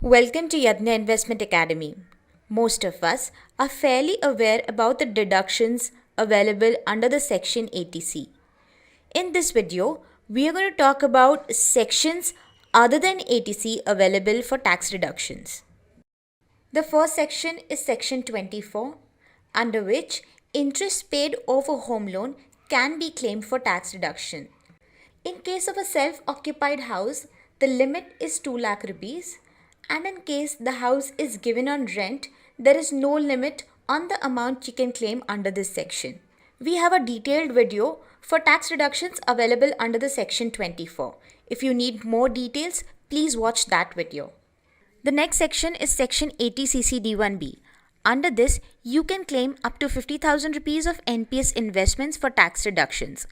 Welcome to Yadnya Investment Academy. Most of us are fairly aware about the deductions available under the Section 80C. In this video, we are going to talk about sections other than 80C available for tax deductions. The first section is Section 24, under which interest paid over home loan can be claimed for tax deduction. In case of a self-occupied house, the limit is 2 lakh rupees, and in case the house is given on rent, there is no limit on the amount you can claim under this section. We have a detailed video for tax deductions available under the section 24. If you need more details, please watch that video. The next section is section 80cc D1B. Under this, you can claim up to 50,000 rupees of NPS investments for tax deductions.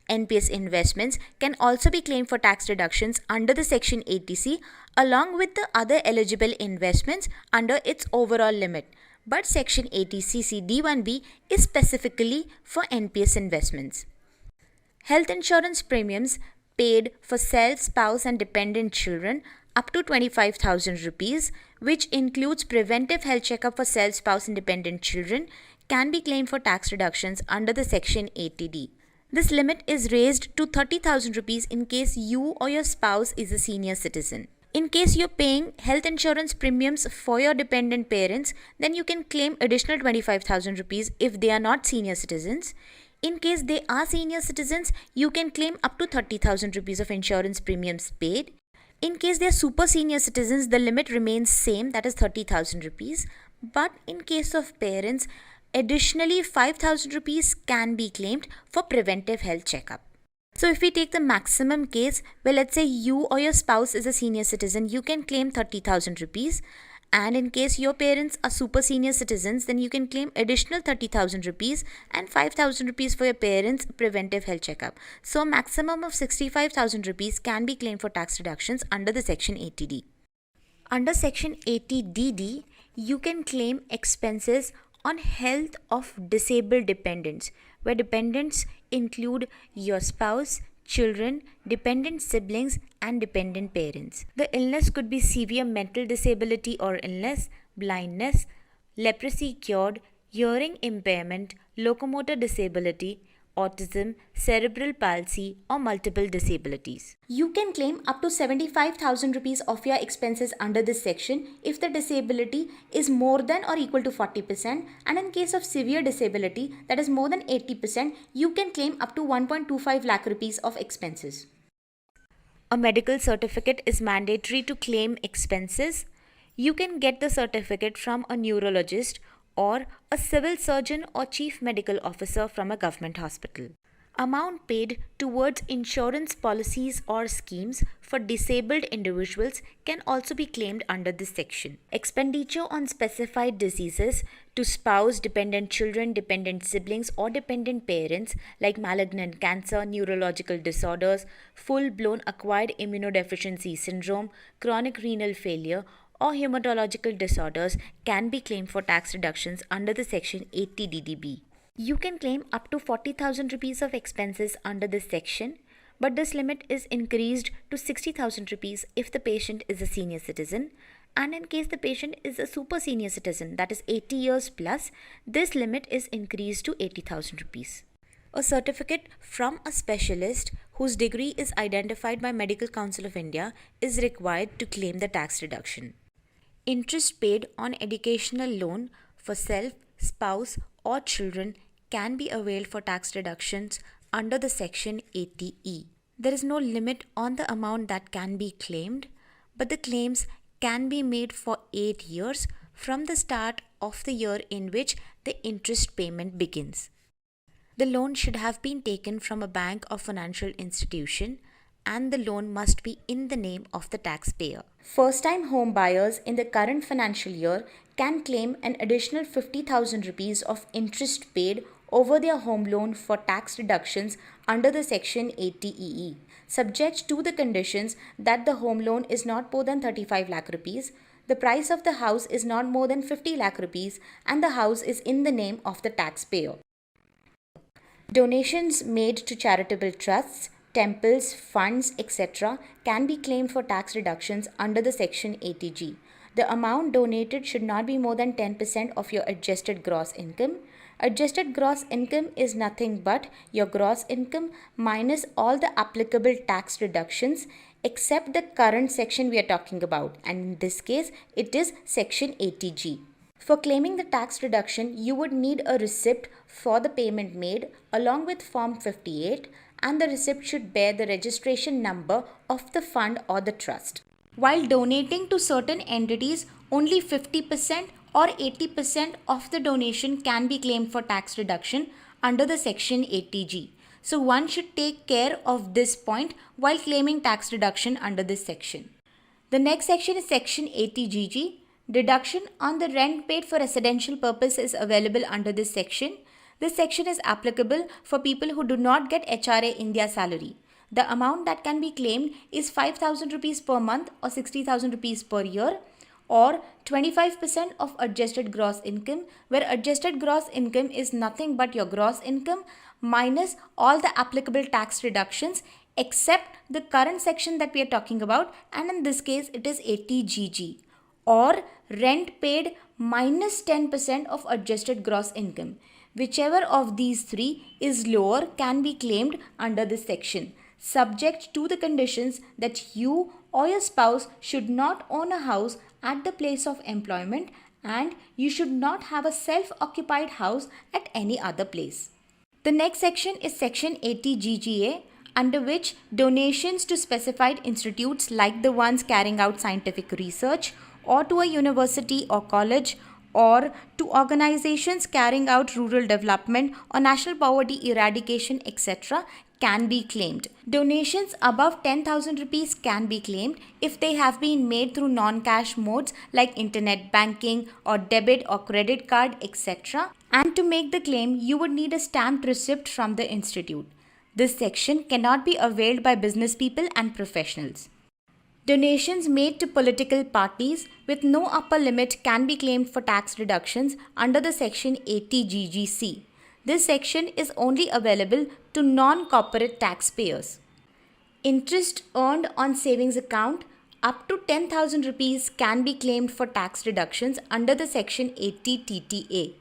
NPS investments can also be claimed for tax deductions under the Section 80C along with the other eligible investments under its overall limit. But Section 80cc D1B is specifically for NPS investments. Health insurance premiums paid for self, spouse and dependent children up to 25,000 rupees, which includes preventive health checkup for self, spouse and dependent children, can be claimed for tax reductions under the Section 80D. This limit is raised to 30,000 rupees in case you or your spouse is a senior citizen. In case you're paying health insurance premiums for your dependent parents, then you can claim additional 25,000 rupees if they are not senior citizens. In case they are senior citizens, you can claim up to 30,000 rupees of insurance premiums paid. In case they are super senior citizens, the limit remains same, that is 30,000 rupees. But in case of parents, additionally 5,000 rupees can be claimed for preventive health checkup. So if we take the maximum case, well, let's say you or your spouse is a senior citizen, you can claim 30,000 rupees. And in case your parents are super senior citizens, then you can claim additional 30,000 rupees and 5,000 rupees for your parents' preventive health checkup. So a maximum of 65,000 rupees can be claimed for tax deductions under the Section 80D. Under Section 80DD, you can claim expenses on health of disabled dependents, where dependents include your spouse, children, dependent siblings, and dependent parents. The illness could be severe mental disability or illness, blindness, leprosy cured, hearing impairment, locomotor disability, autism, cerebral palsy, or multiple disabilities. You can claim up to 75,000 rupees of your expenses under this section if the disability is more than or equal to 40%, and in case of severe disability that is more than 80%, you can claim up to 1.25 lakh rupees of expenses. A medical certificate is mandatory to claim expenses. You can get the certificate from a neurologist or a civil surgeon or chief medical officer from a government hospital. Amount paid towards insurance policies or schemes for disabled individuals can also be claimed under this section. Expenditure on specified diseases to spouse, dependent children, dependent siblings, or dependent parents like malignant cancer, neurological disorders, full-blown acquired immunodeficiency syndrome, chronic renal failure, or hematological disorders can be claimed for tax reductions under the Section 80DDB. You can claim up to 40,000 rupees of expenses under this section, but this limit is increased to 60,000 rupees if the patient is a senior citizen, and in case the patient is a super senior citizen, that is 80 years plus, this limit is increased to 80,000 rupees. A certificate from a specialist whose degree is identified by Medical Council of India is required to claim the tax reduction. Interest paid on educational loan for self, spouse, or children can be availed for tax deductions under the Section 80E. There is no limit on the amount that can be claimed, but the claims can be made for 8 years from the start of the year in which the interest payment begins. The loan should have been taken from a bank or financial institution, and the loan must be in the name of the taxpayer. First-time home buyers in the current financial year can claim an additional 50,000 rupees of interest paid over their home loan for tax deductions under the Section 80EE, subject to the conditions that the home loan is not more than 35 lakh rupees, the price of the house is not more than 50 lakh rupees, and the house is in the name of the taxpayer. Donations made to charitable trusts, temples, funds, etc. can be claimed for tax reductions under the Section 80G. The amount donated should not be more than 10% of your adjusted gross income. Adjusted gross income is nothing but your gross income minus all the applicable tax deductions except the current section we are talking about, and in this case it is section 80G. For claiming the tax deduction, you would need a receipt for the payment made along with Form 58, and the receipt should bear the registration number of the fund or the trust. While donating to certain entities, only 50% or 80% of the donation can be claimed for tax reduction under the section 80G. So one should take care of this point while claiming tax deduction under this section. The next section is section 80GG. Deduction on the rent paid for residential purpose is available under this section. This section is applicable for people who do not get HRA in their salary. The amount that can be claimed is 5,000 rupees per month or 60,000 rupees per year, or 25% of adjusted gross income, where adjusted gross income is nothing but your gross income minus all the applicable tax deductions except the current section that we are talking about, and in this case it is 80GG, or rent paid minus 10% of adjusted gross income. Whichever of these three is lower can be claimed under this section, subject to the conditions that you or your spouse should not own a house at the place of employment and you should not have a self-occupied house at any other place. The next section is section 80GGA, under which donations to specified institutes like the ones carrying out scientific research, or to a university or college, or to organizations carrying out rural development or national poverty eradication, etc., can be claimed. Donations above 10,000 rupees can be claimed if they have been made through non-cash modes like internet banking or debit or credit card, etc. And to make the claim, you would need a stamped receipt from the institute. This section cannot be availed by business people and professionals. Donations made to political parties with no upper limit can be claimed for tax reductions under the section 80GGC. This section is only available to non-corporate taxpayers. Interest earned on savings account up to 10,000 rupees can be claimed for tax reductions under the section 80TTA.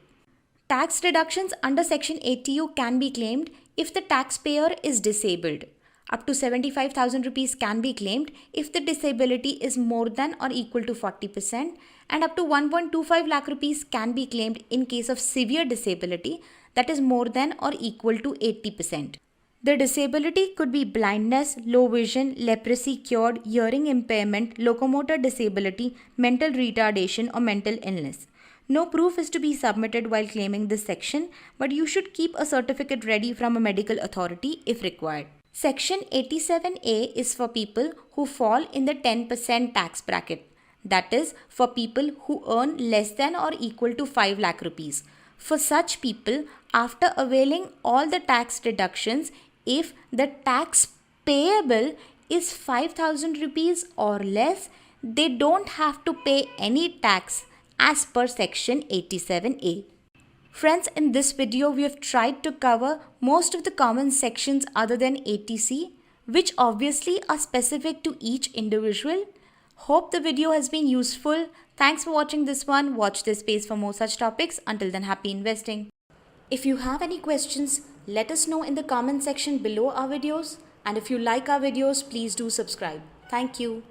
Tax deductions under section 80U can be claimed if the taxpayer is disabled. Up to 75,000 rupees can be claimed if the disability is more than or equal to 40%, and up to 1.25 lakh rupees can be claimed in case of severe disability that is more than or equal to 80%. The disability could be blindness, low vision, leprosy cured, hearing impairment, locomotor disability, mental retardation, or mental illness. No proof is to be submitted while claiming this section, but you should keep a certificate ready from a medical authority if required. Section 87A is for people who fall in the 10% tax bracket. That is for people who earn less than or equal to 5 lakh rupees. For such people, after availing all the tax deductions, if the tax payable is 5,000 rupees or less, they don't have to pay any tax as per section 87A. Friends, in this video we have tried to cover most of the common sections other than 80C, which obviously are specific to each individual. Hope the video has been useful. Thanks for watching this one. Watch this space for more such topics. Until then, happy investing. If you have any questions, let us know in the comment section below our videos. And if you like our videos, please do subscribe. Thank you.